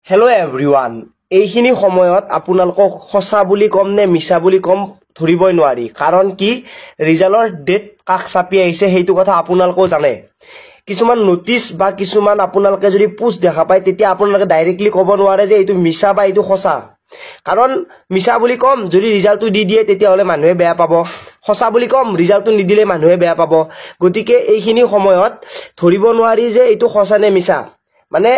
Hello' everyone এইখিনি সময়ত আপোনালোকক সঁচা বুলি কম নে মিছা বুলি কম ধৰিবই নোৱাৰি কাৰণ কি ৰিজাল্টৰ ডেট কাষ চাপি আহিছে সেইটো কথা আপোনালোকেও জানে কিছুমান নোটিছ বা কিছুমান আপোনালোকে যদি পোষ্ট দেখা পায় তেতিয়া আপোনালোকে ডাইৰেক্টলি ক'ব নোৱাৰে যে এইটো মিছা বা এইটো সঁচা কাৰণ মিছা বুলি কম যদি ৰিজাল্টটো দি দিয়ে তেতিয়া হলে মানুহে বেয়া পাব সঁচা বুলি কম ৰিজাল্টটো নিদিলে মানুহে বেয়া পাব গতিকে এইখিনি সময়ত ধৰিব নোৱাৰি যে এইটো সঁচা নে মিছা মানে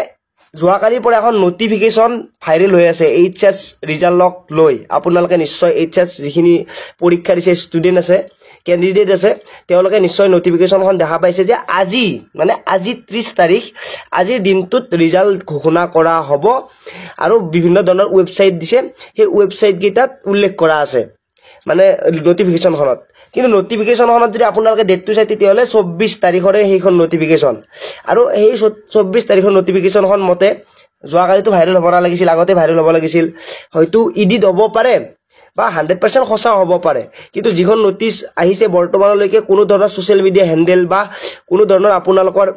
যোৱাকালিৰ পৰা এখন নটিফিকেশন ভাইৰেল হৈ আছে এইচএস ৰিজাল্টক লৈ আপোনালোকে নিশ্চয় এইচএস যিখিনি পৰীক্ষা দিছে ষ্টুডেন্ট আছে ক্যান্ডিডেট আছে তেওঁলোকে নিশ্চয় নটিফিকেশনখন দেখা পাইছে যে আজি 30 তাৰিখ আজিৰ দিনটোত ৰিজাল্ট ঘোষণা কৰা হ'ব আৰু বিভিন্ন ধৰণৰ ওয়েবসাইট দিছে সেই ওয়েবসাইট গিটাত উল্লেখ কৰা আছে মানে নটিফিকেশনখনত কিন্তু নটিফিকেশনখনত যদি আপোনালোকে ডেটটো চাই তেতিয়াহলে 24 তাৰিখৰে সেইখন নটিফিকেশন আৰু এই 24 তাৰিখৰ নটিফিকেশনখন মতে যোৱাকালিটো ভাইৰেল হ'ব লাগিছিল আগতে ভাইৰেল হ'ব লাগিছিল হয়তো ইডিট হ'ব পাৰে বা 100% সঁচা হ'ব পাৰে কিন্তু যিখন নোটিছ আহিছে বৰ্তমানলৈকে কোনো ধৰণৰ সোশ্যাল মিডিয়া হ্যান্ডেল বা কোনো ধৰণৰ আপোনালোকৰ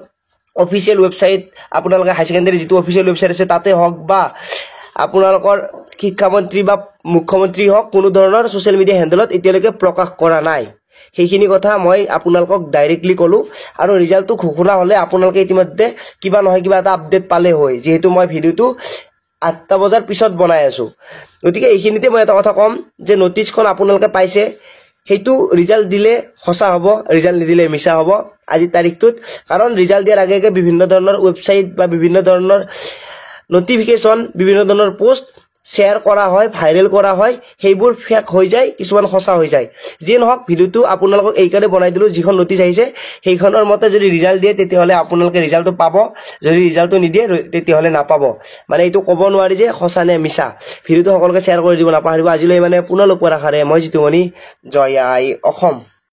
অফিচিয়েল ওয়েবসাইট আপোনালোকে হাই সেকেন্ডাৰী যেটো অফিচিয়েল ওয়েবসাইট আছে তাতে হওক বা আপোনালোকৰ শিক্ষামন্ত্ৰী বা মুখ্যমন্ত্ৰী হওক কোনো ধৰণৰ সোশ্যাল মিডিয়া হ্যান্ডেলত এতিয়ালৈকে প্ৰকাশ কৰা নাই সেইখিনি কথা মই আপোনালোকক ডাইৰেক্টলি কলো আৰু ৰিজাল্টটো ঘোষণা হলে আপোনালোকে ইতিমধ্যে কিবা নহয় কিবা এটা আপডেট পালে হয় যেহেতু মই ভিডিওটো 8টা বজাৰ পিছত বনাই আছো গতিকে এইখিনিতে মই এটা কথা কম যে নোটিছখন আপোনালোকে পাইছে হেতু ৰিজাল্ট দিলে সঁচা হ'ব ৰিজাল্ট নিদিলে মিছা হ'ব আজি তাৰিখটোত কাৰণ ৰিজাল্ট দিয়াৰ আগে বিভিন্ন ধৰণৰ ওয়েবসাইট বা বিভিন্ন ধৰণৰ নটিফিকেশন বিভিন্ন ধৰণৰ পোষ্ট শেয়াৰ কৰা হয় ভাইৰেল কৰা হয় সেইবোৰ ফেক হৈ যায় কিছুমান সঁচা হৈ যায় যেন হক ভিডিওটো আপোনালোকক এইকাৰে বনাই দিলো যিখন নোটিছ আহিছে সেইখনৰ মতে যদি ৰিজাল্ট দিয়ে তেতিয়া হলে আপোনালোকে ৰিজাল্টটো পাব যদি ৰিজাল্টটো নিদিয়ে তেতিয়া হলে নাপাব মানে এইটো ক'ব নোৱাৰি যে সঁচা নে মিছা ভিডিওটো সকলোকে শেয়াৰ কৰি দিব নাপাহৰিব আজিলৈ মানে পুনৰ লগ পোৱাৰ আশাৰে মই জিতুমণি জয় আই অসম।